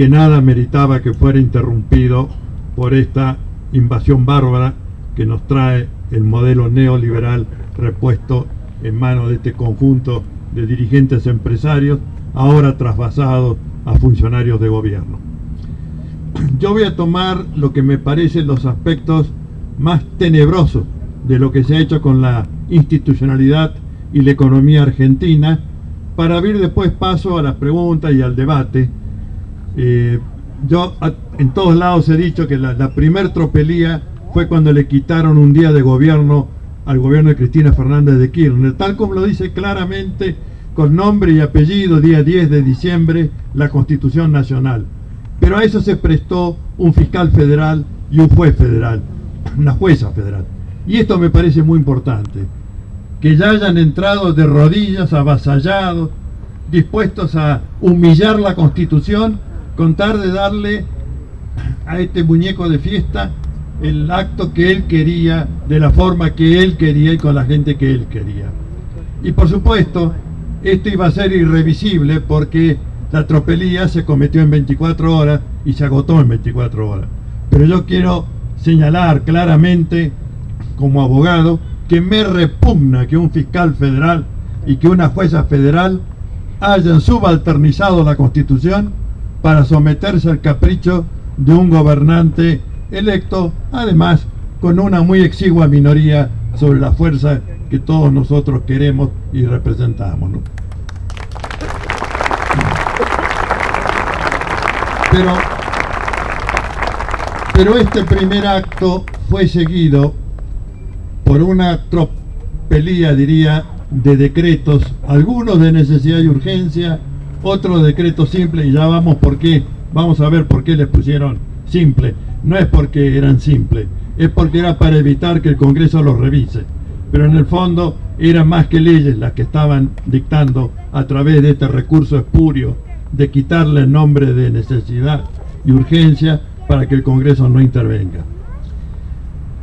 que nada meritaba que fuera interrumpido por esta invasión bárbara que nos trae el modelo neoliberal repuesto en manos de este conjunto de dirigentes empresarios, ahora trasvasados a funcionarios de gobierno. Yo voy a tomar lo que me parecen los aspectos más tenebrosos de lo que se ha hecho con la institucionalidad y la economía argentina, para abrir después paso a las preguntas y al debate. Yo en todos lados he dicho que la primer tropelía fue cuando le quitaron un día de gobierno al gobierno de Cristina Fernández de Kirchner, tal como lo dice claramente con nombre y apellido, día 10 de diciembre, la Constitución Nacional. Pero a eso se prestó un fiscal federal y un juez federal, una jueza federal. Y esto me parece muy importante, que ya hayan entrado de rodillas, avasallados, dispuestos a humillar la Constitución, con tal de darle a este muñeco de fiesta el acto que él quería, de la forma que él quería y con la gente que él quería. Y por supuesto, esto iba a ser irrevisible porque la tropelía se cometió en 24 horas y se agotó en 24 horas. Pero yo quiero señalar claramente, como abogado, que me repugna que un fiscal federal y que una jueza federal hayan subalternizado la Constitución para someterse al capricho de un gobernante electo, además con una muy exigua minoría sobre la fuerza que todos nosotros queremos y representamos, ¿no? Pero este primer acto fue seguido por una tropelía, diría, de decretos, algunos de necesidad y urgencia, otros decretos simples, y ya vamos a ver por qué les pusieron simple. No es porque eran simples, es porque era para evitar que el Congreso los revise. Pero en el fondo eran más que leyes las que estaban dictando a través de este recurso espurio de quitarle el nombre de necesidad y urgencia para que el Congreso no intervenga.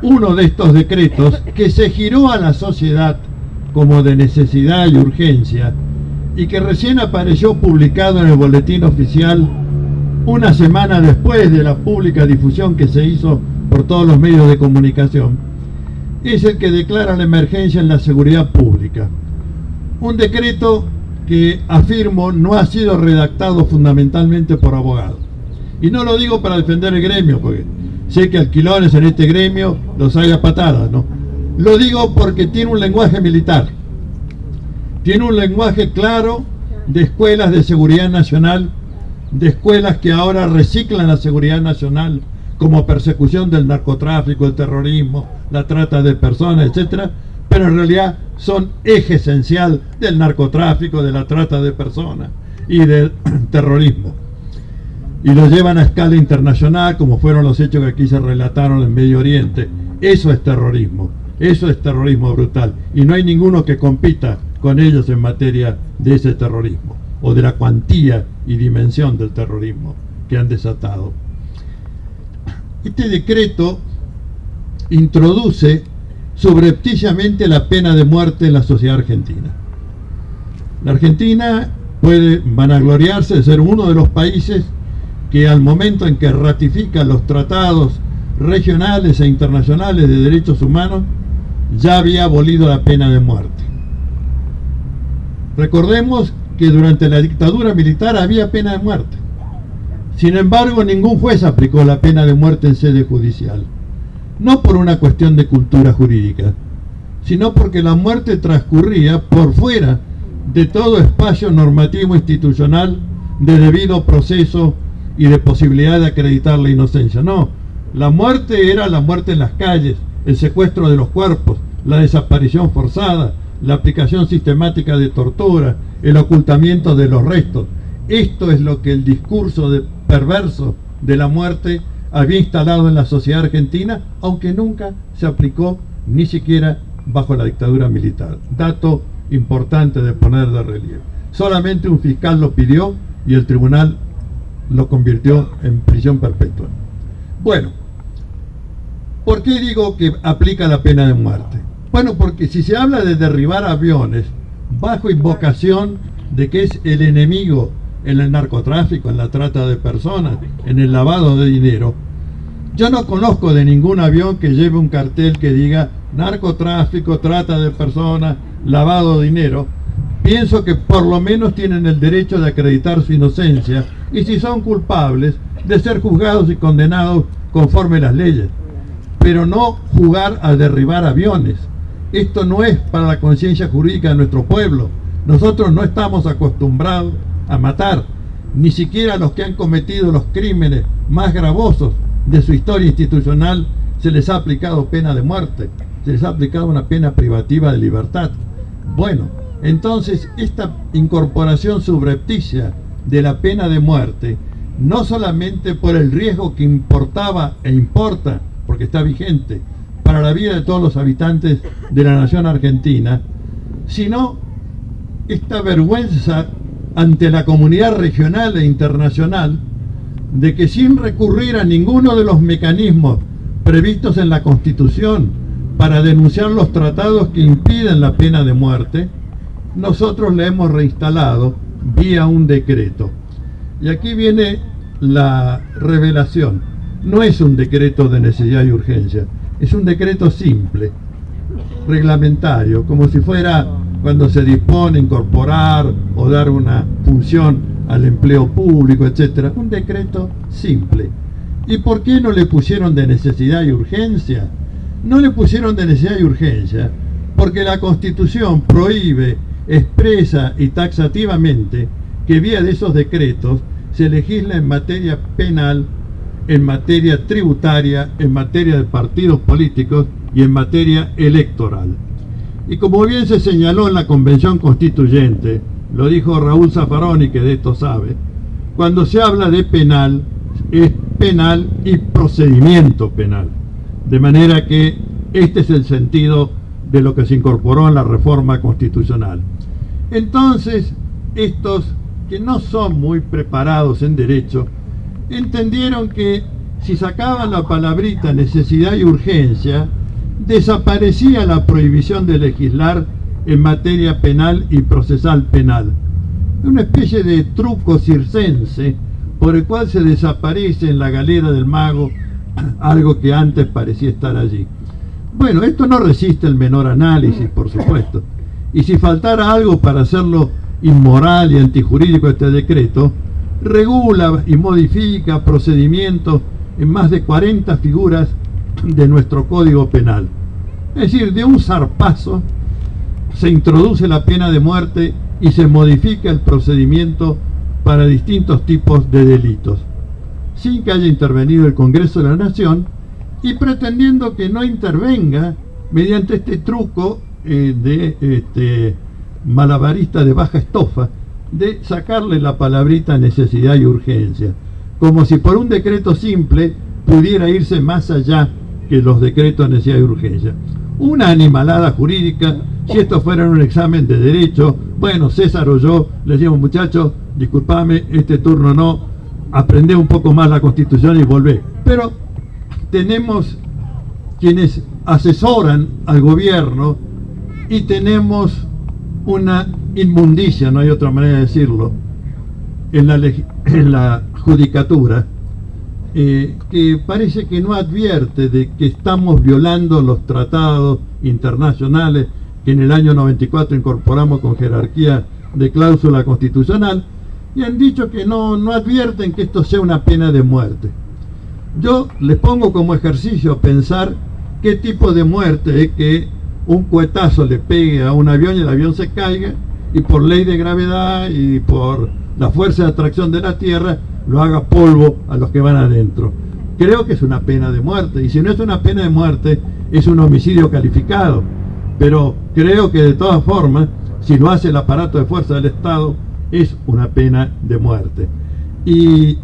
Uno de estos decretos, que se giró a la sociedad como de necesidad y urgencia, y que recién apareció publicado en el Boletín Oficial una semana después de la pública difusión que se hizo por todos los medios de comunicación, es el que declara la emergencia en la seguridad pública. Un decreto que, afirmo, no ha sido redactado fundamentalmente por abogados. Y no lo digo para defender el gremio, porque sé que alquilones en este gremio los hay a patadas, ¿no? Lo digo porque tiene un lenguaje militar. Tiene un lenguaje claro de escuelas de seguridad nacional, de escuelas que ahora reciclan la seguridad nacional como persecución del narcotráfico, el terrorismo, la trata de personas, etcétera, pero en realidad son eje esencial del narcotráfico, de la trata de personas y del terrorismo. Y lo llevan a escala internacional, como fueron los hechos que aquí se relataron en Medio Oriente. Eso es terrorismo brutal, y no hay ninguno que compita con ellos en materia de ese terrorismo, o de la cuantía y dimensión del terrorismo que han desatado. Este decreto introduce subrepticiamente la pena de muerte en la sociedad argentina. La Argentina puede vanagloriarse de ser uno de los países que al momento en que ratifica los tratados regionales e internacionales de derechos humanos ya había abolido la pena de muerte. Recordemos que durante la dictadura militar había pena de muerte. Sin embargo, ningún juez aplicó la pena de muerte en sede judicial. No por una cuestión de cultura jurídica, sino porque la muerte transcurría por fuera de todo espacio normativo institucional de debido proceso y de posibilidad de acreditar la inocencia. No, la muerte era la muerte en las calles, el secuestro de los cuerpos, la desaparición forzada, la aplicación sistemática de tortura, el ocultamiento de los restos. Esto es lo que el discurso perverso de la muerte había instalado en la sociedad argentina, aunque nunca se aplicó ni siquiera bajo la dictadura militar. Dato importante de poner de relieve. Solamente un fiscal lo pidió y el tribunal lo convirtió en prisión perpetua. Bueno, ¿por qué digo que aplica la pena de muerte? Bueno, porque si se habla de derribar aviones bajo invocación de que es el enemigo en el narcotráfico, en la trata de personas, en el lavado de dinero. Yo no conozco de ningún avión que lleve un cartel que diga narcotráfico, trata de personas, lavado de dinero. Pienso que por lo menos tienen el derecho de acreditar su inocencia y, si son culpables, de ser juzgados y condenados conforme las leyes, pero no jugar a derribar aviones. Esto no es para la conciencia jurídica de nuestro pueblo. Nosotros no estamos acostumbrados a matar, ni siquiera a los que han cometido los crímenes más gravosos de su historia institucional se les ha aplicado pena de muerte, se les ha aplicado una pena privativa de libertad. Bueno, entonces esta incorporación subrepticia de la pena de muerte, no solamente por el riesgo que importaba e importa, porque está vigente, para la vida de todos los habitantes de la nación argentina, sino esta vergüenza ante la comunidad regional e internacional de que, sin recurrir a ninguno de los mecanismos previstos en la Constitución para denunciar los tratados que impiden la pena de muerte, nosotros la hemos reinstalado vía un decreto. Y aquí viene la revelación. No es un decreto de necesidad y urgencia, es un decreto simple, reglamentario, como si fuera cuando se dispone a incorporar o dar una función al empleo público, etcétera. Un decreto simple. ¿Y por qué no le pusieron de necesidad y urgencia? No le pusieron de necesidad y urgencia porque la Constitución prohíbe expresa y taxativamente que vía de esos decretos se legisla en materia penal, en materia tributaria, en materia de partidos políticos y en materia electoral. Y como bien se señaló en la Convención Constituyente, lo dijo Raúl Zaffaroni, que de esto sabe, cuando se habla de penal, es penal y procedimiento penal. De manera que este es el sentido de lo que se incorporó en la reforma constitucional. Entonces, estos que no son muy preparados en derecho, entendieron que si sacaban la palabrita necesidad y urgencia, desaparecía la prohibición de legislar en materia penal y procesal penal. Una especie de truco circense por el cual se desaparece en la galera del mago algo que antes parecía estar allí. Bueno, esto no resiste el menor análisis, por supuesto. Y si faltara algo para hacerlo inmoral y antijurídico este decreto, regula y modifica procedimientos en más de 40 figuras de nuestro Código Penal. Es decir, de un zarpazo se introduce la pena de muerte y se modifica el procedimiento para distintos tipos de delitos, sin que haya intervenido el Congreso de la Nación y pretendiendo que no intervenga mediante este truco de malabarista de baja estofa, de sacarle la palabrita necesidad y urgencia, como si por un decreto simple pudiera irse más allá que los decretos de necesidad y urgencia. Una animalada jurídica. Si esto fuera un examen de derecho, bueno, César o yo le decimos, muchachos, disculpame, este turno no, aprende un poco más la Constitución y volvé. Pero tenemos quienes asesoran al gobierno y tenemos una inmundicia, no hay otra manera de decirlo, en la judicatura, que parece que no advierte de que estamos violando los tratados internacionales que en el año 94 incorporamos con jerarquía de cláusula constitucional, y han dicho que no advierten que esto sea una pena de muerte. Yo les pongo como ejercicio a pensar qué tipo de muerte es que un cuetazo le pegue a un avión y el avión se caiga, y por ley de gravedad y por la fuerza de atracción de la Tierra lo haga polvo a los que van adentro. Creo que es una pena de muerte, y si no es una pena de muerte, es un homicidio calificado. Pero creo que de todas formas, si lo hace el aparato de fuerza del Estado, es una pena de muerte. Y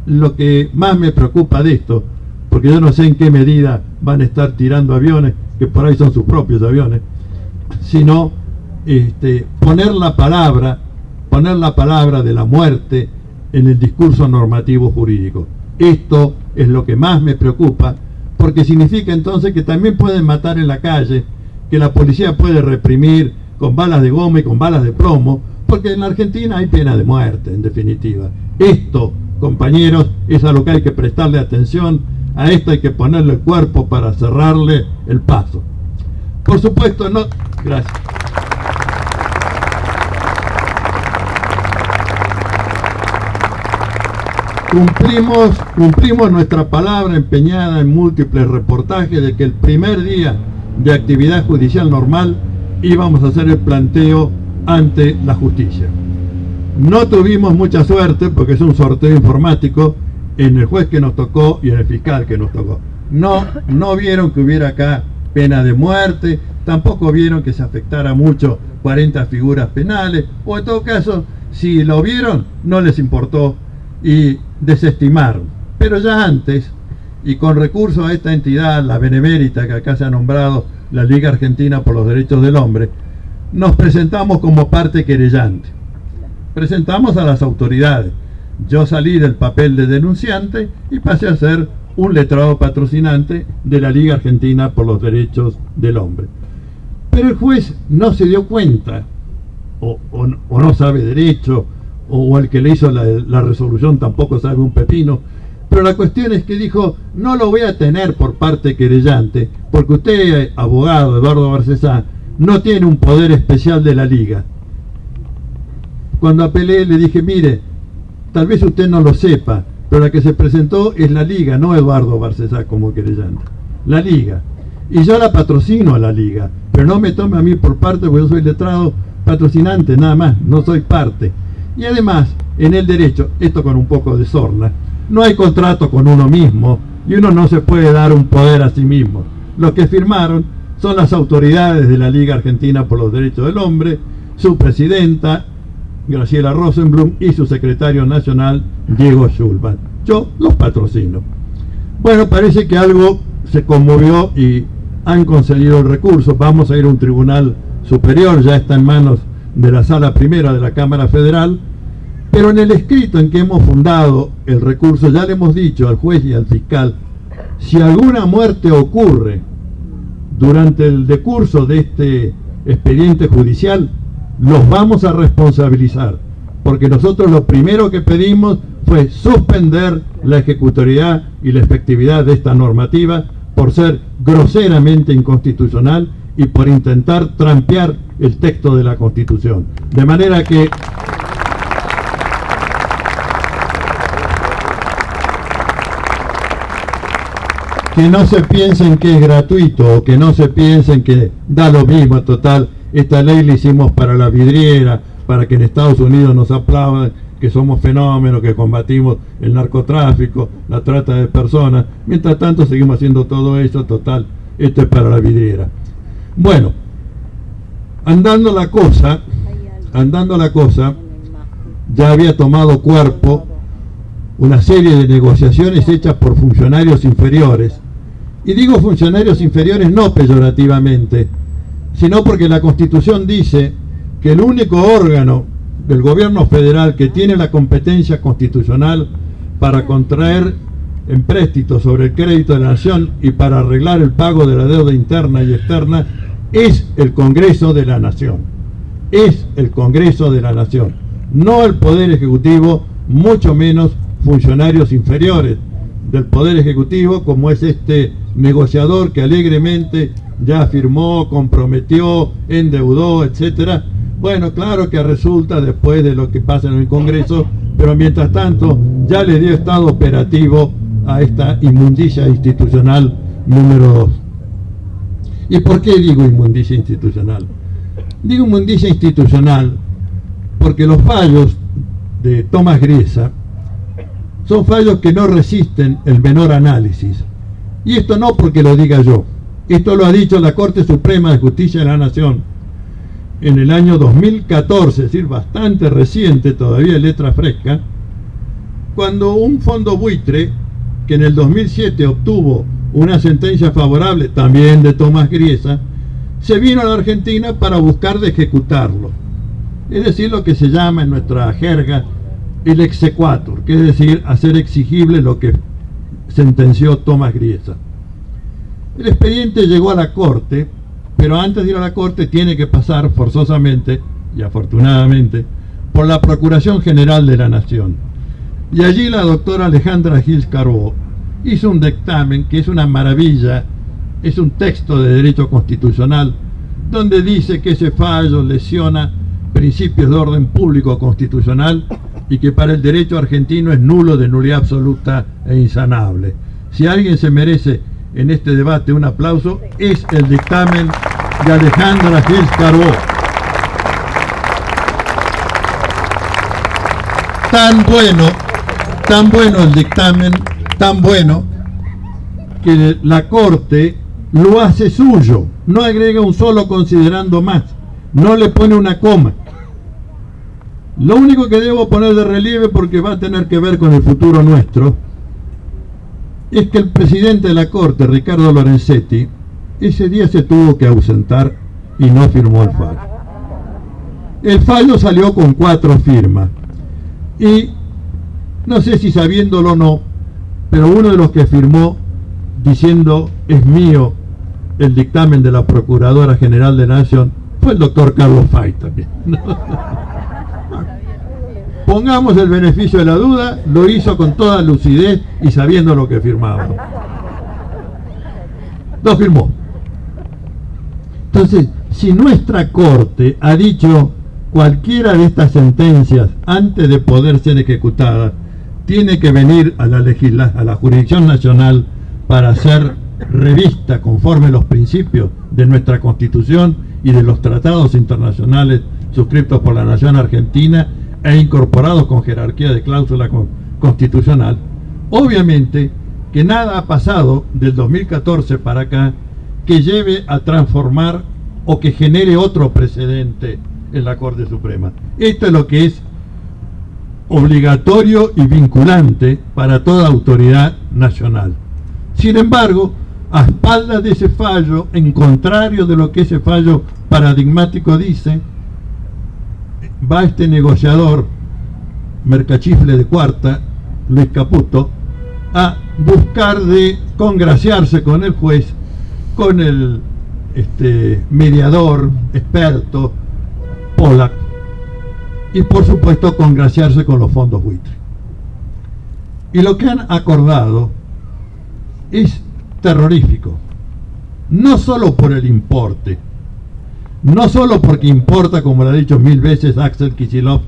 lo que más me preocupa de esto, porque yo no sé en qué medida van a estar tirando aviones, que por ahí son sus propios aviones, sino poner la palabra de la muerte en el discurso normativo jurídico. Esto es lo que más me preocupa, porque significa entonces que también pueden matar en la calle, que la policía puede reprimir con balas de goma y con balas de plomo, porque en la Argentina hay pena de muerte, en definitiva. Esto, compañeros, es a lo que hay que prestarle atención, a esto hay que ponerle el cuerpo para cerrarle el paso. Por supuesto, no... Gracias. Cumplimos nuestra palabra empeñada en múltiples reportajes de que el primer día de actividad judicial normal íbamos a hacer el planteo ante la justicia. No tuvimos mucha suerte porque es un sorteo informático en el juez que nos tocó y en el fiscal que nos tocó. No vieron que hubiera acá pena de muerte, tampoco vieron que se afectara mucho 40 figuras penales, o en todo caso, si lo vieron, no les importó y desestimaron. Pero ya antes, y con recurso a esta entidad, la benemérita que acá se ha nombrado, la Liga Argentina por los Derechos del Hombre, nos presentamos como parte querellante. Presentamos a las autoridades. Yo salí del papel de denunciante y pasé a ser un letrado patrocinante de la Liga Argentina por los Derechos del Hombre. Pero el juez no se dio cuenta, o no sabe derecho, o el que le hizo la resolución tampoco sabe un pepino, pero la cuestión es que dijo, no lo voy a tener por parte querellante, porque usted, abogado Eduardo Barcesá, no tiene un poder especial de la Liga. Cuando apelé le dije, mire, tal vez usted no lo sepa, pero la que se presentó es la Liga, no Eduardo Barcesá como querellante, la Liga. Y yo la patrocino a la Liga, pero no me tome a mí por parte, porque yo soy letrado patrocinante, nada más, no soy parte. Y además, en el derecho, esto con un poco de sorna, no hay contrato con uno mismo y uno no se puede dar un poder a sí mismo. Los que firmaron son las autoridades de la Liga Argentina por los Derechos del Hombre, su presidenta, Graciela Rosenblum, y su secretario nacional, Diego Schulman. Yo los patrocino. Bueno, parece que algo se conmovió y han concedido el recurso. Vamos a ir a un tribunal superior, ya está en manos de la Sala Primera de la Cámara Federal, pero en el escrito en que hemos fundado el recurso ya le hemos dicho al juez y al fiscal, si alguna muerte ocurre durante el decurso de este expediente judicial, los vamos a responsabilizar, porque nosotros lo primero que pedimos fue suspender la ejecutoriedad y la efectividad de esta normativa por ser groseramente inconstitucional y por intentar trampear el texto de la Constitución. De manera que no se piensen que es gratuito, o que no se piensen que da lo mismo, total, esta ley la hicimos para la vidriera, para que en Estados Unidos nos aplaudan que somos fenómenos, que combatimos el narcotráfico, la trata de personas. Mientras tanto seguimos haciendo todo eso, total, esto es para la vidriera. Bueno, andando la cosa, ya había tomado cuerpo una serie de negociaciones hechas por funcionarios inferiores. Y digo funcionarios inferiores no peyorativamente, sino porque la Constitución dice que el único órgano del gobierno federal que tiene la competencia constitucional para contraer empréstitos sobre el crédito de la nación y para arreglar el pago de la deuda interna y externa es el Congreso de la Nación. Es el Congreso de la Nación, no el Poder Ejecutivo, mucho menos funcionarios inferiores del Poder Ejecutivo, como es este negociador que alegremente ya firmó, comprometió, endeudó, etcétera. Bueno, claro que resulta después de lo que pasa en el Congreso, pero mientras tanto ya le dio estado operativo a esta inmundicia institucional número 2. ¿Y por qué digo inmundicia institucional? Digo inmundicia institucional porque los fallos de Tomás Griesa son fallos que no resisten el menor análisis. Y esto no porque lo diga yo, esto lo ha dicho la Corte Suprema de Justicia de la Nación en el año 2014, es decir, bastante reciente, todavía letra fresca, cuando un fondo buitre que en el 2007 obtuvo una sentencia favorable también de Tomás Griesa, se vino a la Argentina para buscar de ejecutarlo. Es decir, lo que se llama en nuestra jerga el exequatur, que es decir, hacer exigible lo que sentenció Tomás Griesa. El expediente llegó a la Corte, pero antes de ir a la Corte tiene que pasar forzosamente y afortunadamente, por la Procuración General de la Nación. Y allí la doctora Alejandra Gils Carbó hizo un dictamen que es una maravilla, es un texto de derecho constitucional, donde dice que ese fallo lesiona principios de orden público constitucional y que para el derecho argentino es nulo, de nulidad absoluta e insanable. Si alguien se merece en este debate un aplauso, es el dictamen de Alejandra Gils Carbó. Tan bueno el dictamen, tan bueno, que la Corte lo hace suyo, no agrega un solo considerando más, no le pone una coma. Lo único que debo poner de relieve, porque va a tener que ver con el futuro nuestro, es que el presidente de la Corte, Ricardo Lorenzetti, ese día se tuvo que ausentar y no firmó el fallo. El fallo salió con 4 firmas y no sé si sabiéndolo o no, pero uno de los que firmó diciendo es mío el dictamen de la Procuradora General de la Nación fue el doctor Carlos Fay también. Pongamos el beneficio de la duda, lo hizo con toda lucidez y sabiendo lo que firmaba. Lo firmó. Entonces, si nuestra Corte ha dicho cualquiera de estas sentencias antes de poder ser ejecutada, tiene que venir a la jurisdicción nacional para ser revista conforme los principios de nuestra Constitución y de los tratados internacionales suscritos por la nación argentina e incorporados con jerarquía de cláusula constitucional. Obviamente que nada ha pasado del 2014 para acá que lleve a transformar o que genere otro precedente en la Corte Suprema. Esto es lo que es obligatorio y vinculante para toda autoridad nacional. Sin embargo, a espaldas de ese fallo, en contrario de lo que ese fallo paradigmático dice, va este negociador mercachifle de cuarta, Luis Caputo, a buscar de congraciarse con el juez, con el mediador experto Pollack, y por supuesto congraciarse con los fondos buitre. Y lo que han acordado es terrorífico, no solo por el importe, no solo porque importa, como lo ha dicho 1000 veces Axel Kicillof,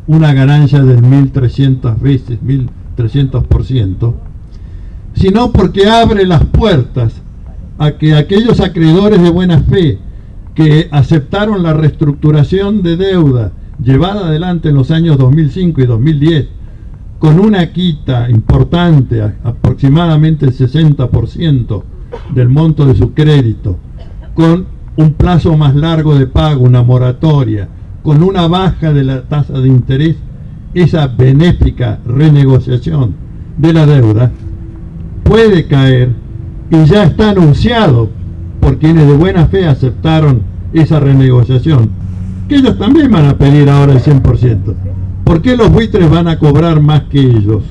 una ganancia del 1300 veces, 1300%, sino porque abre las puertas a que aquellos acreedores de buena fe que aceptaron la reestructuración de deuda llevada adelante en los años 2005 y 2010, con una quita importante, aproximadamente el 60% del monto de su crédito, con un plazo más largo de pago, una moratoria, con una baja de la tasa de interés, esa benéfica renegociación de la deuda puede caer, y ya está anunciado por quienes de buena fe aceptaron esa renegociación, que ellos también van a pedir ahora el 100%. ¿Por qué los buitres van a cobrar más que ellos?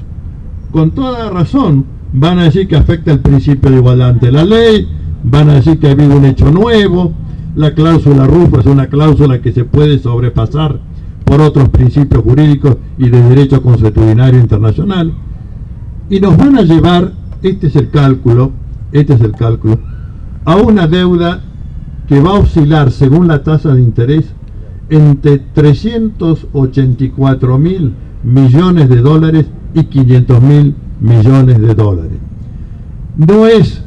Con toda razón van a decir que afecta el principio de igualdad ante la ley, van a decir que ha habido un hecho nuevo, la cláusula RUF es una cláusula que se puede sobrepasar por otros principios jurídicos y de derecho consuetudinario internacional, y nos van a llevar, este es el cálculo, a una deuda que va a oscilar según la tasa de interés entre 384.000 millones de dólares y 500.000 millones de dólares. No es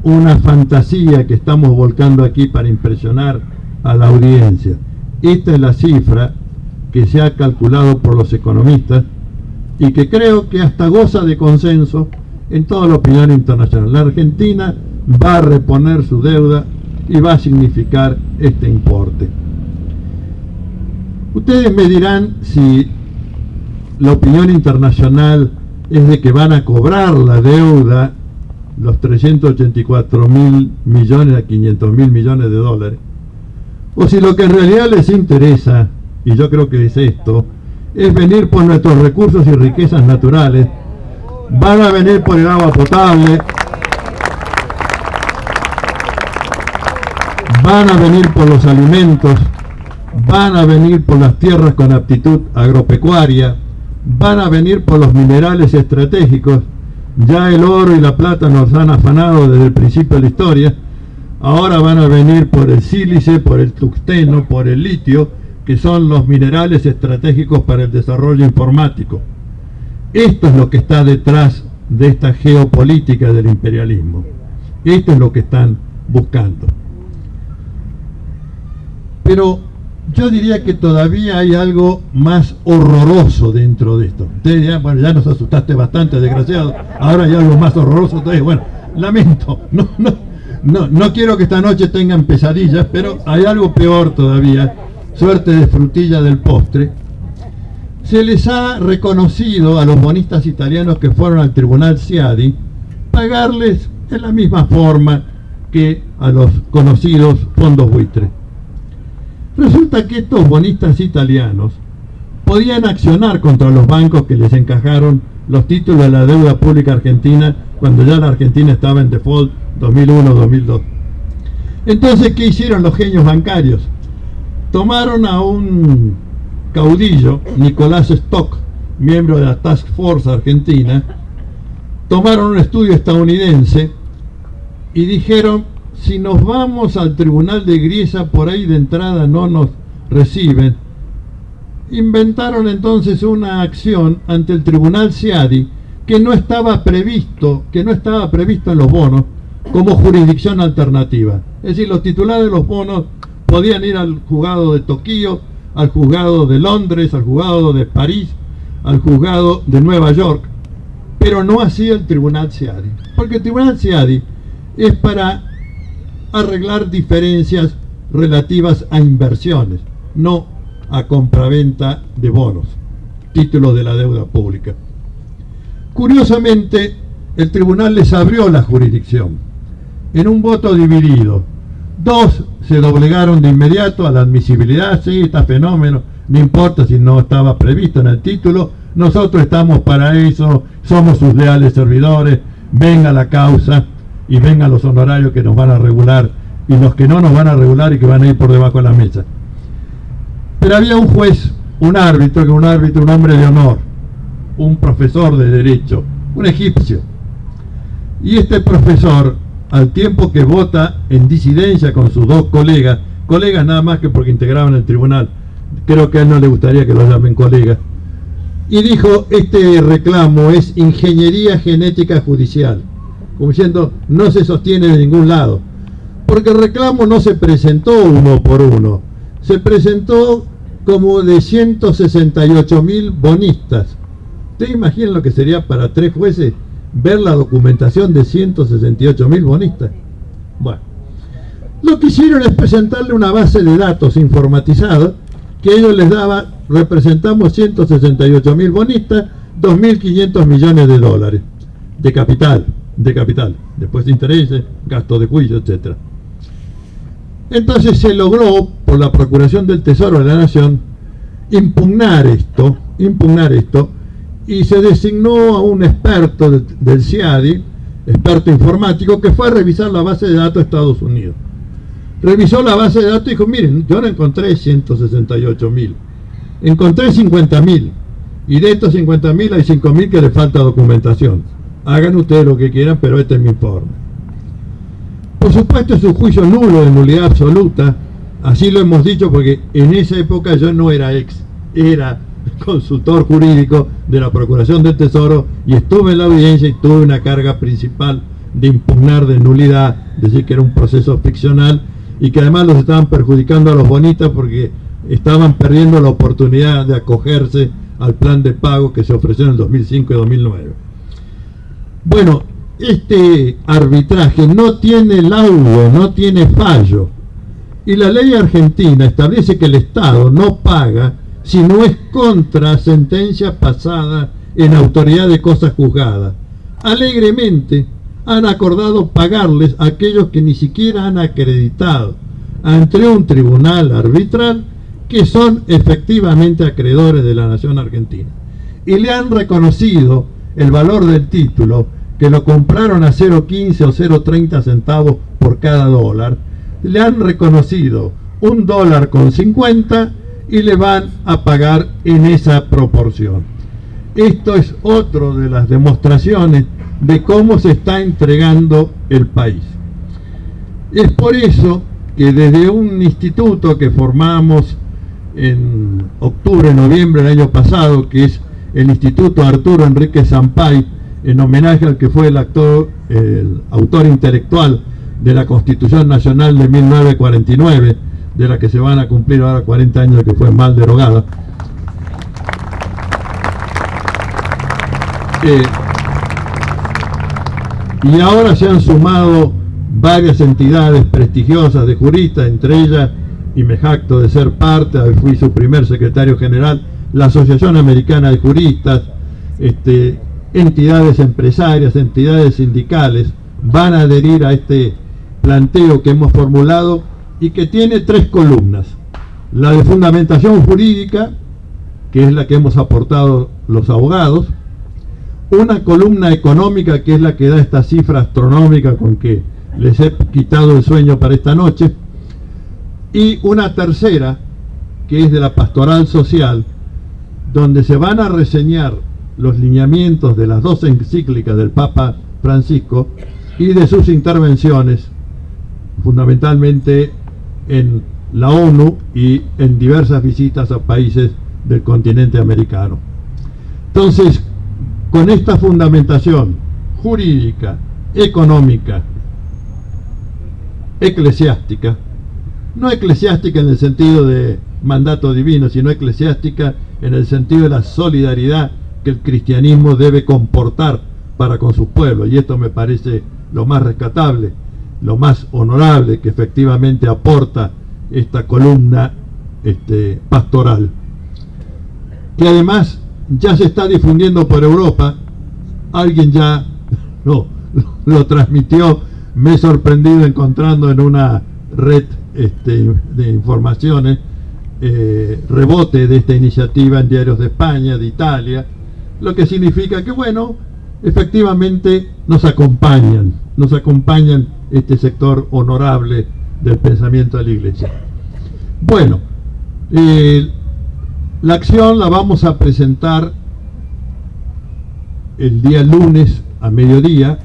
una fantasía que estamos volcando aquí para impresionar a la audiencia. Esta es la cifra que se ha calculado por los economistas y que creo que hasta goza de consenso en toda la opinión internacional. La Argentina va a reponer su deuda y va a significar este importe. Ustedes me dirán si la opinión internacional es de que van a cobrar la deuda, los 384.000 millones a 500.000 millones de dólares, o si lo que en realidad les interesa, y yo creo que es esto, es venir por nuestros recursos y riquezas naturales, van a venir por el agua potable, van a venir por los alimentos, van a venir por las tierras con aptitud agropecuaria, van a venir por los minerales estratégicos. Ya el oro y la plata nos han afanado desde el principio de la historia. Ahora van a venir por el sílice, por el tungsteno, por el litio, que son los minerales estratégicos para el desarrollo informático. Esto es lo que está detrás de esta geopolítica del imperialismo. Esto es lo que están buscando. Pero yo diría que todavía hay algo más horroroso dentro de esto. Ustedes dirán, bueno, ya nos asustaste bastante, desgraciado. Ahora hay algo más horroroso todavía. Bueno, lamento. No quiero que esta noche tengan pesadillas, pero hay algo peor todavía. Suerte de frutilla del postre. Se les ha reconocido a los bonistas italianos que fueron al tribunal Ciadi pagarles en la misma forma que a los conocidos fondos buitre. Resulta que estos bonistas italianos podían accionar contra los bancos que les encajaron los títulos de la deuda pública argentina cuando ya la Argentina estaba en default 2001-2002. Entonces, ¿qué hicieron los genios bancarios? Tomaron a un caudillo, Nicolás Stock, miembro de la Task Force argentina, tomaron un estudio estadounidense y dijeron: si nos vamos al tribunal de Griesa, por ahí de entrada no nos reciben. Inventaron entonces una acción ante el tribunal Ciadi que no estaba previsto en los bonos como jurisdicción alternativa. Es decir, los titulares de los bonos podían ir al juzgado de Tokio, al juzgado de Londres, al juzgado de París, al juzgado de Nueva York, pero no hacía el tribunal Ciadi, porque el tribunal Ciadi es para arreglar diferencias relativas a inversiones, no a compraventa de bonos, títulos de la deuda pública. Curiosamente, el tribunal les abrió la jurisdicción en un voto dividido. 2 se doblegaron de inmediato a la admisibilidad. Sí, está fenómeno, no importa si no estaba previsto en el título, nosotros estamos para eso, somos sus leales servidores, venga la causa y vengan los honorarios que nos van a regular y los que no nos van a regular y que van a ir por debajo de la mesa. Pero había un juez, un árbitro, un hombre de honor, un profesor de derecho, un egipcio. Y este profesor, al tiempo que vota en disidencia con sus 2 colegas nada más que porque integraban el tribunal, creo que a él no le gustaría que lo llamen colegas, y dijo: este reclamo es ingeniería genética judicial, como diciendo, no se sostiene de ningún lado, porque el reclamo no se presentó uno por uno, se presentó como de 168.000 bonistas. ¿Ustedes imaginan lo que sería para 3 jueces ver la documentación de 168.000 bonistas? Bueno, lo que hicieron es presentarle una base de datos informatizada que ellos les daba: representamos 168.000 bonistas, 2.500 millones de dólares de capital, después de intereses, gastos de juicio, etc. Entonces se logró, por la Procuración del Tesoro de la Nación, impugnar esto, y se designó a un experto del Ciadi, experto informático, que fue a revisar la base de datos de Estados Unidos. Revisó la base de datos y dijo: miren, yo no encontré 168.000, encontré 50.000, y de estos 50.000 hay 5.000 que le falta documentación. Hagan ustedes lo que quieran, pero este es mi informe. Por supuesto, es un juicio nulo, de nulidad absoluta. Así lo hemos dicho porque en esa época yo no era era consultor jurídico de la Procuración del Tesoro, y estuve en la audiencia y tuve una carga principal de impugnar de nulidad, decir que era un proceso ficcional y que además los estaban perjudicando a los bonistas porque estaban perdiendo la oportunidad de acogerse al plan de pago que se ofreció en el 2005 y 2009. Bueno, este arbitraje no tiene laudo, no tiene fallo, y la ley argentina establece que el Estado no paga si no es contra sentencia pasada en autoridad de cosas juzgadas. Alegremente han acordado pagarles a aquellos que ni siquiera han acreditado ante un tribunal arbitral que son efectivamente acreedores de la nación argentina, y le han reconocido el valor del título, que lo compraron a 0,15 o 0,30 centavos por cada dólar. Le han reconocido $1.50 y le van a pagar en esa proporción. Esto es otra de las demostraciones de cómo se está entregando el país. Es por eso que desde un instituto que formamos en octubre, noviembre del año pasado, que es el Instituto Arturo Enrique Sampay, en homenaje al que fue el autor intelectual de la Constitución Nacional de 1949, de la que se van a cumplir ahora 40 años de que fue mal derogada. Y ahora se han sumado varias entidades prestigiosas de juristas, entre ellas, y me jacto de ser parte, fui su primer secretario general, la Asociación Americana de Juristas, entidades empresarias, entidades sindicales, van a adherir a este planteo que hemos formulado y que tiene 3 columnas. La de fundamentación jurídica, que es la que hemos aportado los abogados, una columna económica, que es la que da esta cifra astronómica con que les he quitado el sueño para esta noche, y una tercera, que es de la pastoral social, donde se van a reseñar los lineamientos de las 2 encíclicas del Papa Francisco y de sus intervenciones, fundamentalmente en la ONU y en diversas visitas a países del continente americano. Entonces, con esta fundamentación jurídica, económica, eclesiástica, no eclesiástica en el sentido de mandato divino, sino eclesiástica en el sentido de la solidaridad que el cristianismo debe comportar para con sus pueblos, y esto me parece lo más rescatable, lo más honorable que efectivamente aporta esta columna pastoral, que además ya se está difundiendo por Europa. Alguien ya lo transmitió, me he sorprendido encontrando en una red de informaciones rebote de esta iniciativa en diarios de España, de Italia, lo que significa que, bueno, efectivamente nos acompañan este sector honorable del pensamiento de la Iglesia. Bueno, la acción la vamos a presentar el día lunes a mediodía.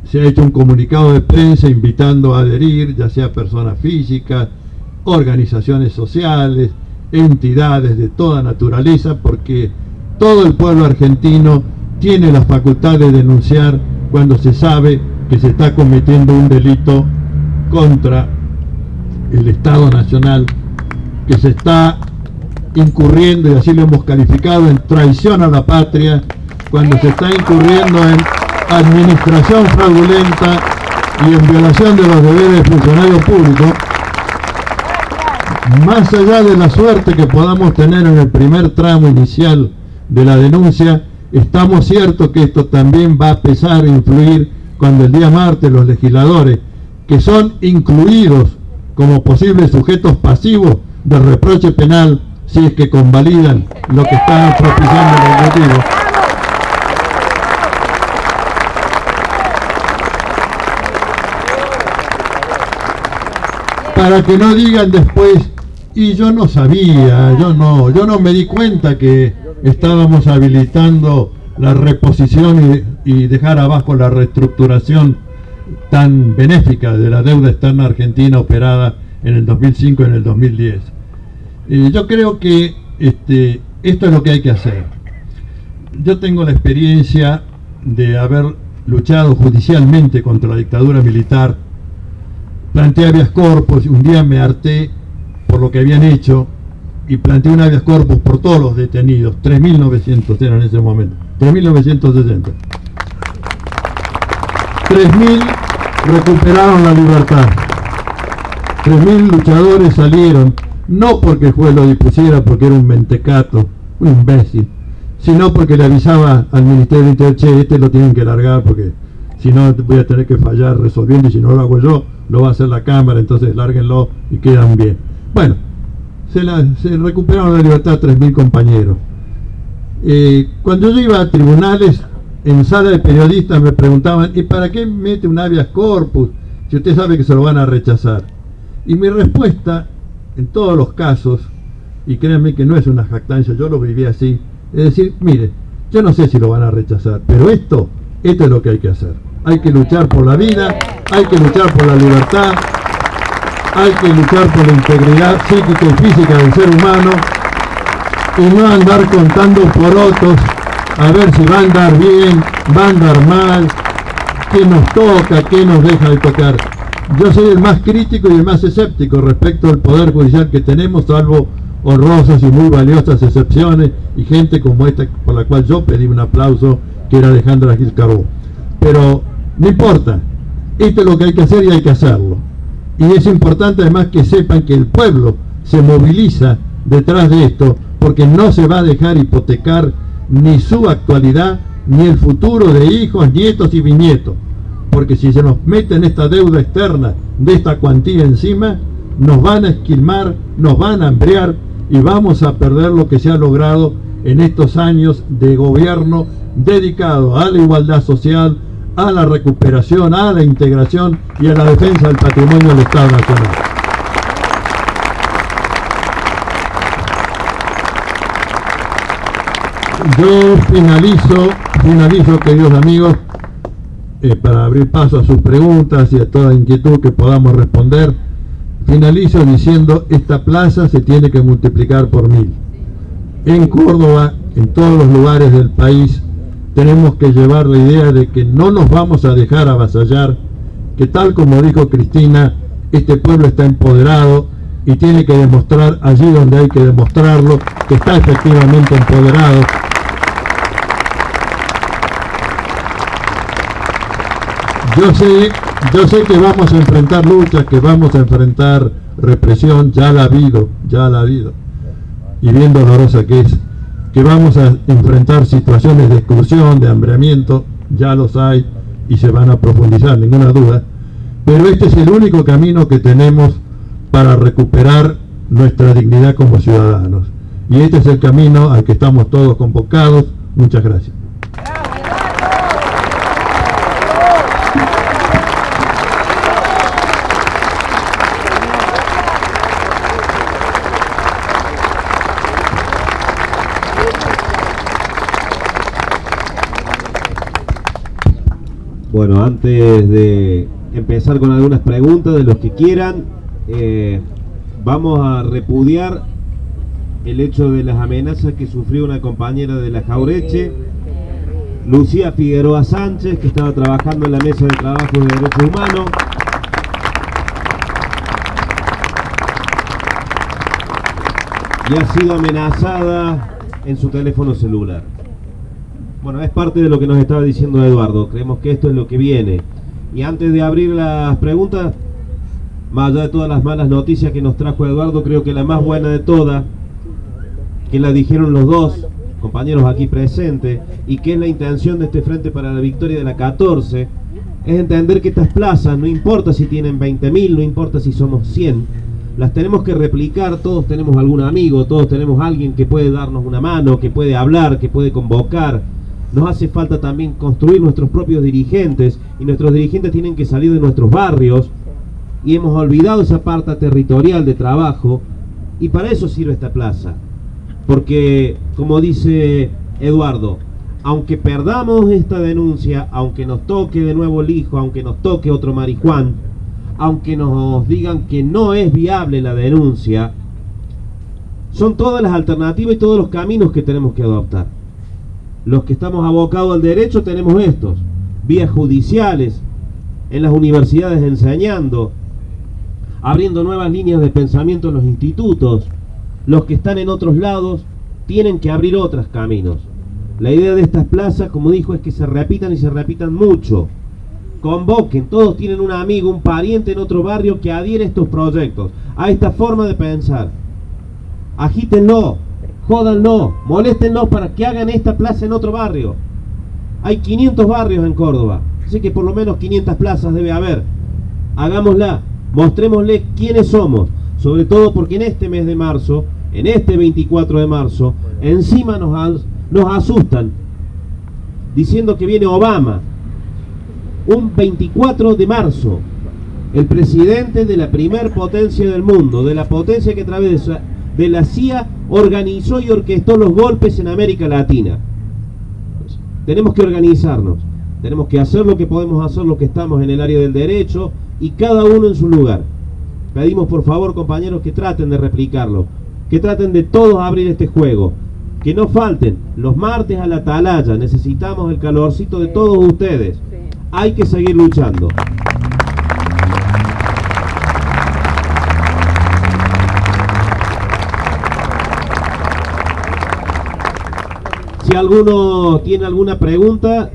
Se ha hecho un comunicado de prensa invitando a adherir, ya sea personas físicas, organizaciones sociales, entidades de toda naturaleza, porque todo el pueblo argentino tiene la facultad de denunciar cuando se sabe que se está cometiendo un delito contra el Estado Nacional, que se está incurriendo, y así lo hemos calificado, en traición a la patria, cuando se está incurriendo en administración fraudulenta y en violación de los deberes de funcionarios públicos. Más allá de la suerte que podamos tener en el primer tramo inicial de la denuncia, estamos ciertos que esto también va a pesar e influir cuando el día martes los legisladores, que son incluidos como posibles sujetos pasivos del reproche penal, si es que convalidan lo que están propiciando el Ejecutivo, para que no digan después, y yo no sabía, yo no me di cuenta que estábamos habilitando la reposición y dejar abajo la reestructuración tan benéfica de la deuda externa argentina operada en el 2005 y en el 2010. Yo creo que esto es lo que hay que hacer. Yo tengo la experiencia de haber luchado judicialmente contra la dictadura militar. Planteé habeas corpus, un día me harté por lo que habían hecho y planteé un habeas corpus por todos los detenidos, 3.900 eran en ese momento, 3.960. 3.000 recuperaron la libertad, 3.000 luchadores salieron, no porque el juez lo dispusiera, porque era un mentecato, un imbécil, sino porque le avisaba al Ministerio del Interior, che, lo tienen que largar porque si no voy a tener que fallar resolviendo, y si no lo hago yo, lo va a hacer la Cámara, entonces lárguenlo y quedan bien. Bueno, se recuperaron la libertad 3.000 compañeros. Cuando yo iba a tribunales, en sala de periodistas me preguntaban, ¿y para qué mete un habeas corpus si usted sabe que se lo van a rechazar? Y mi respuesta, en todos los casos, y créanme que no es una jactancia, yo lo viví así, es decir, mire, yo no sé si lo van a rechazar, pero esto es lo que hay que hacer. Hay que luchar por la vida, hay que luchar por la libertad, hay que luchar por la integridad psíquica y física del ser humano, y no andar contando porotos a ver si va a andar bien, va a andar mal, qué nos toca, qué nos deja de tocar. Yo soy el más crítico y el más escéptico respecto al poder judicial que tenemos, salvo honrosas y muy valiosas excepciones y gente como esta por la cual yo pedí un aplauso, que era Alejandra Gil Carbó. Pero no importa, esto es lo que hay que hacer y hay que hacerlo. Y es importante además que sepan que el pueblo se moviliza detrás de esto, porque no se va a dejar hipotecar ni su actualidad, ni el futuro de hijos, nietos y bisnietos. Porque si se nos mete en esta deuda externa de esta cuantía encima, nos van a esquilmar, nos van a hambrear y vamos a perder lo que se ha logrado en estos años de gobierno dedicado a la igualdad social, a la recuperación, a la integración y a la defensa del patrimonio del Estado Nacional. Yo finalizo, queridos amigos, para abrir paso a sus preguntas y a toda inquietud que podamos responder. Finalizo diciendo, esta plaza se tiene que multiplicar por 1000. En Córdoba, en todos los lugares del país, tenemos que llevar la idea de que no nos vamos a dejar avasallar, que tal como dijo Cristina, este pueblo está empoderado y tiene que demostrar allí donde hay que demostrarlo, que está efectivamente empoderado. Yo sé que vamos a enfrentar luchas, que vamos a enfrentar represión, ya la ha habido, y bien dolorosa que es, que vamos a enfrentar situaciones de exclusión, de hambreamiento, ya los hay y se van a profundizar, ninguna duda, pero este es el único camino que tenemos para recuperar nuestra dignidad como ciudadanos, y este es el camino al que estamos todos convocados. Muchas gracias. Bueno, antes de empezar con algunas preguntas de los que quieran, vamos a repudiar el hecho de las amenazas que sufrió una compañera de la Jaureche, Lucía Figueroa Sánchez, que estaba trabajando en la mesa de trabajo de derechos humanos. Y ha sido amenazada en su teléfono celular. Bueno, es parte de lo que nos estaba diciendo Eduardo. Creemos que esto es lo que viene. Y antes de abrir las preguntas, más allá de todas las malas noticias que nos trajo Eduardo, creo que la más buena de todas, que la dijeron los dos compañeros aquí presentes, y que es la intención de este Frente para la Victoria de la 14, es entender que estas plazas, no importa si tienen 20.000, no importa si somos 100, las tenemos que replicar. Todos tenemos algún amigo, todos tenemos alguien que puede darnos una mano, que puede hablar, que puede convocar. Nos hace falta también construir nuestros propios dirigentes, y nuestros dirigentes tienen que salir de nuestros barrios, y hemos olvidado esa parte territorial de trabajo, y para eso sirve esta plaza. Porque, como dice Eduardo, aunque perdamos esta denuncia, aunque nos toque de nuevo el hijo, aunque nos toque otro marihuán, aunque nos digan que no es viable la denuncia, son todas las alternativas y todos los caminos que tenemos que adoptar. Los que estamos abocados al derecho tenemos estos: vías judiciales, en las universidades enseñando, abriendo nuevas líneas de pensamiento en los institutos. Los que están en otros lados tienen que abrir otros caminos. La idea de estas plazas, como dijo, es que se repitan y se repitan mucho. Convoquen, todos tienen un amigo, un pariente en otro barrio que adhiere a estos proyectos, a esta forma de pensar. Agítenlo, jódanlo, moléstenlo para que hagan esta plaza en otro barrio. Hay 500 barrios en Córdoba, así que por lo menos 500 plazas debe haber. Hagámosla, mostrémosle quiénes somos, sobre todo porque en este mes de marzo, en este 24 de marzo, encima nos asustan diciendo que viene Obama un 24 de marzo. el presidente de la primer potencia del mundo, de la potencia que a través de la CIA organizó y orquestó los golpes en América Latina. Tenemos que organizarnos, tenemos que hacer lo que podemos hacer los que estamos en el área del derecho y cada uno en su lugar. Pedimos por favor, compañeros, que traten de replicarlo, que traten de todos abrir este juego, que no falten los martes a la atalaya. Necesitamos el calorcito de todos ustedes. Hay que seguir luchando. Si alguno tiene alguna pregunta,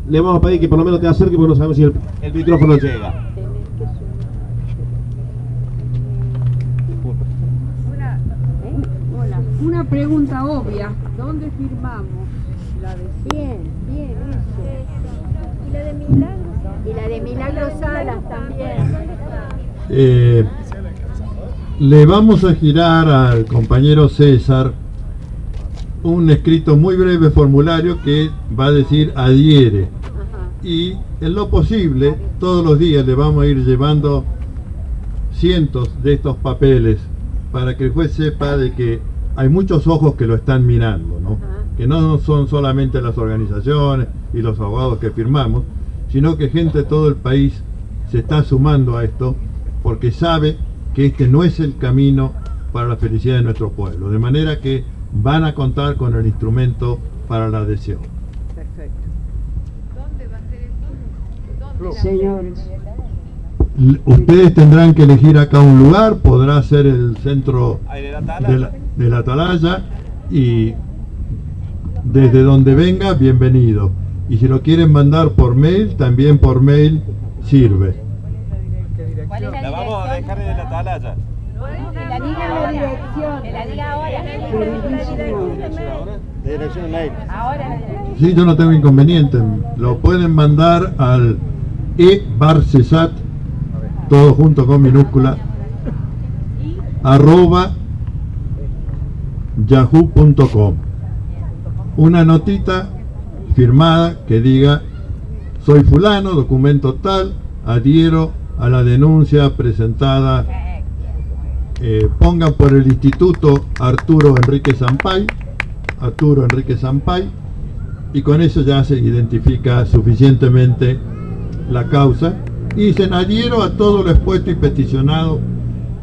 le vamos a pedir que por lo menos te acerque porque no sabemos si el micrófono llega. Una pregunta obvia, ¿dónde firmamos? La de bien, eso. Y la de Milagros. Y la de Milagros Salas también. Le vamos a girar al compañero César un escrito muy breve formulario que va a decir adhiere. Ajá. Y en lo posible, todos los días le vamos a ir llevando cientos de estos papeles para que el juez sepa de que hay muchos ojos que lo están mirando, ¿no? Ajá. Que no son solamente las organizaciones y los abogados que firmamos, sino que gente de todo el país se está sumando a esto porque sabe que este no es el camino para la felicidad de nuestro pueblo, de manera que van a contar con el instrumento para la adhesión. Perfecto. ¿Dónde va a ser esto? Señores, Ustedes tendrán que elegir acá un lugar, podrá ser el centro de la atalaya y desde donde venga, bienvenido. Y si lo quieren mandar por mail, también por mail sirve. ¿Cuál es la vamos a dejar en la atalaya. la dirección. Que la diga ahora. Dirección mail. Ahora. Sí, yo no tengo inconveniente. Lo pueden mandar al ebarcesat, todo junto con minúscula, @yahoo.com. Una notita firmada que diga: soy fulano, documento tal, adhiero a la denuncia presentada. Pongan por el Instituto Arturo Enrique Sampay, y con eso ya se identifica suficientemente la causa y dicen: adhiero a todo lo expuesto y peticionado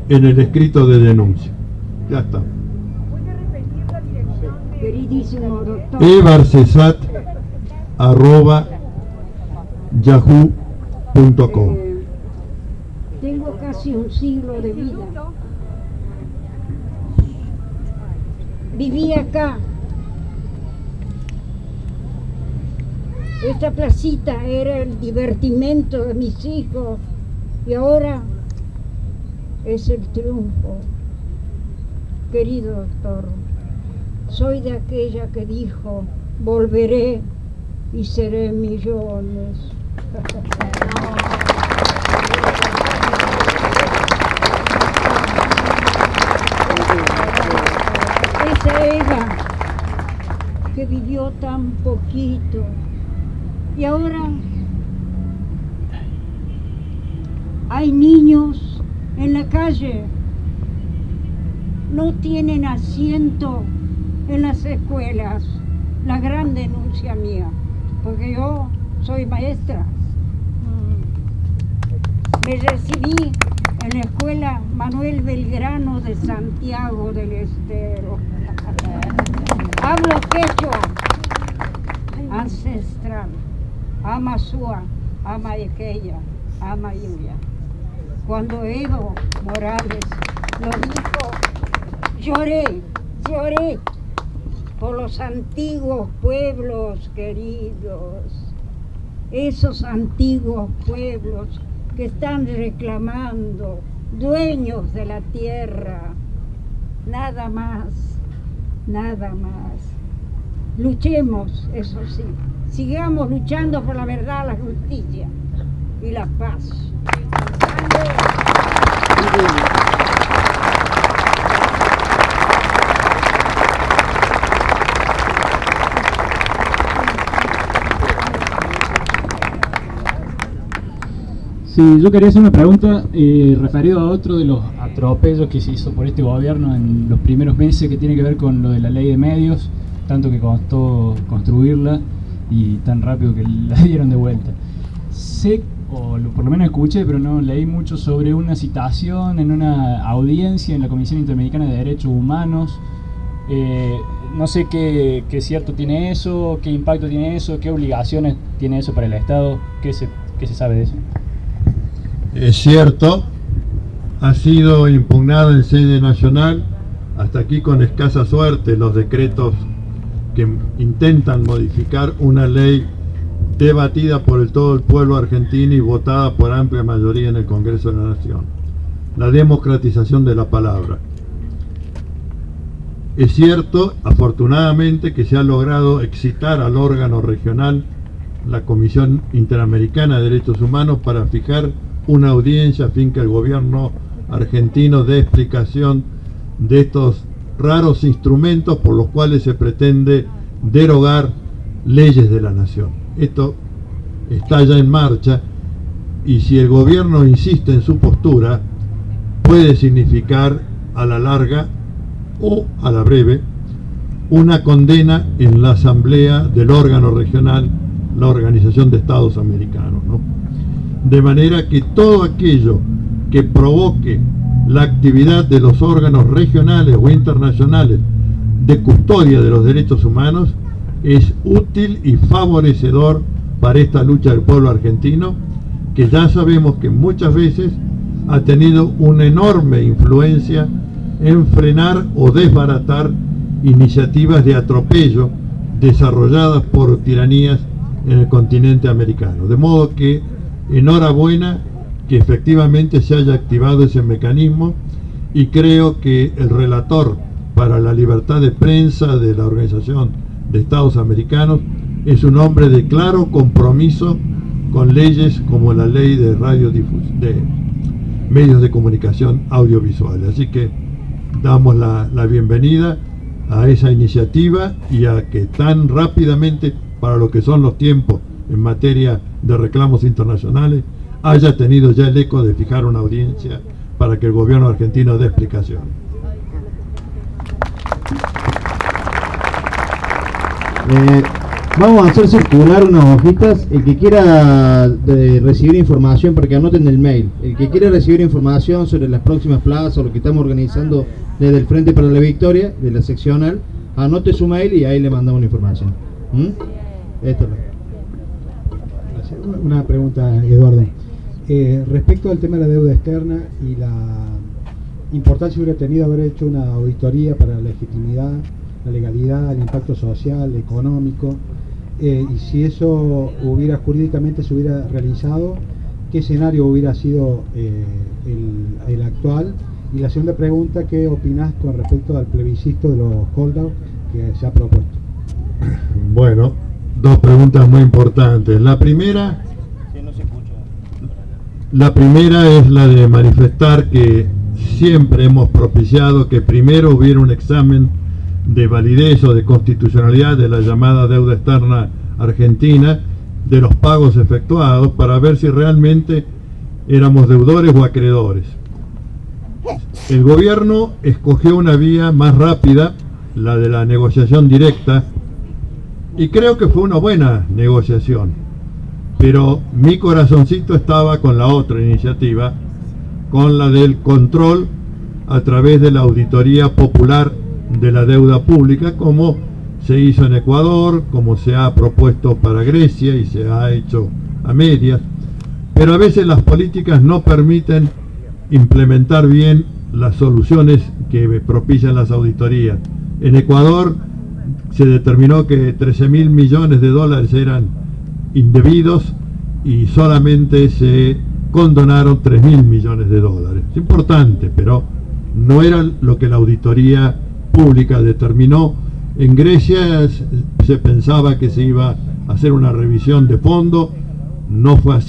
en el escrito de denuncia. Ya está. ¿Puede repetir la dirección de queridísimo doctor, ebarcesat@yahoo.com. tengo casi un siglo de vida. Viví acá. Esta placita era el divertimento de mis hijos y ahora es el triunfo. Querido doctor, soy de aquella que dijo: volveré y seré millones. Esa Eva que vivió tan poquito y ahora hay niños en la calle, no tienen asiento en las escuelas. La gran denuncia mía, porque yo soy maestra. Me recibí en la escuela Manuel Belgrano de Santiago del Estero. Hablo quechua ancestral. Ama Sua, ama Equeya, ama Yuya. Cuando Evo Morales lo dijo, lloré por los antiguos pueblos queridos, esos antiguos pueblos que están reclamando, dueños de la tierra, nada más. Luchemos, eso sí, sigamos luchando por la verdad, la justicia y la paz. Sí, yo quería hacer una pregunta referido a otro de los atropellos que se hizo por este gobierno en los primeros meses, que tiene que ver con lo de la ley de medios, tanto que costó construirla y tan rápido que la dieron de vuelta. Sé, o por lo menos escuché, pero no leí mucho sobre una citación en una audiencia en la Comisión Interamericana de Derechos Humanos. No sé qué cierto tiene eso, qué impacto tiene eso, qué obligaciones tiene eso para el Estado, qué se sabe de eso. Es cierto, ha sido impugnada en sede nacional, hasta aquí con escasa suerte, los decretos que intentan modificar una ley debatida por todo el pueblo argentino y votada por amplia mayoría en el Congreso de la Nación. La democratización de la palabra. Es cierto, afortunadamente, que se ha logrado excitar al órgano regional, la Comisión Interamericana de Derechos Humanos, para fijar una audiencia a fin que el gobierno argentino dé explicación de estos raros instrumentos por los cuales se pretende derogar leyes de la nación. Esto está ya en marcha, y si el gobierno insiste en su postura, puede significar a la larga o a la breve una condena en la asamblea del órgano regional, la Organización de Estados Americanos, ¿no? De manera que todo aquello que provoque la actividad de los órganos regionales o internacionales de custodia de los derechos humanos es útil y favorecedor para esta lucha del pueblo argentino, que ya sabemos que muchas veces ha tenido una enorme influencia en frenar o desbaratar iniciativas de atropello desarrolladas por tiranías en el continente americano. De modo que enhorabuena que efectivamente se haya activado ese mecanismo, y creo que el relator para la libertad de prensa de la Organización de Estados Americanos es un hombre de claro compromiso con leyes como la ley de de medios de comunicación audiovisuales. Así que damos la bienvenida a esa iniciativa, y a que tan rápidamente, para lo que son los tiempos en materia de reclamos internacionales, haya tenido ya el eco de fijar una audiencia para que el gobierno argentino dé explicación. Vamos a hacer circular unas hojitas. El que quiera recibir información, para que anoten el mail, el que quiera recibir información sobre las próximas plazas o lo que estamos organizando desde el Frente para la Victoria, de la seccional, anote su mail y ahí le mandamos la información. Esto es. Una pregunta, Eduardo. Respecto al tema de la deuda externa y la importancia que hubiera tenido haber hecho una auditoría para la legitimidad, la legalidad, el impacto social, económico, y si eso jurídicamente se hubiera realizado, ¿qué escenario hubiera sido el actual? Y la segunda pregunta, ¿qué opinás con respecto al plebiscito de los holdouts que se ha propuesto? Bueno, dos preguntas muy importantes. La primera es la de manifestar que siempre hemos propiciado que primero hubiera un examen de validez o de constitucionalidad de la llamada deuda externa argentina, de los pagos efectuados, para ver si realmente éramos deudores o acreedores. El gobierno escogió una vía más rápida, la de la negociación directa, y creo que fue una buena negociación, pero mi corazoncito estaba con la otra iniciativa, con la del control a través de la auditoría popular de la deuda pública, como se hizo en Ecuador, como se ha propuesto para Grecia y se ha hecho a medias. Pero a veces las políticas no permiten implementar bien las soluciones que propician las auditorías. En Ecuador se determinó que 13.000 millones de dólares eran indebidos y solamente se condonaron 3.000 millones de dólares. Es importante, pero no era lo que la auditoría pública determinó. En Grecia se pensaba que se iba a hacer una revisión de fondo, no fue así.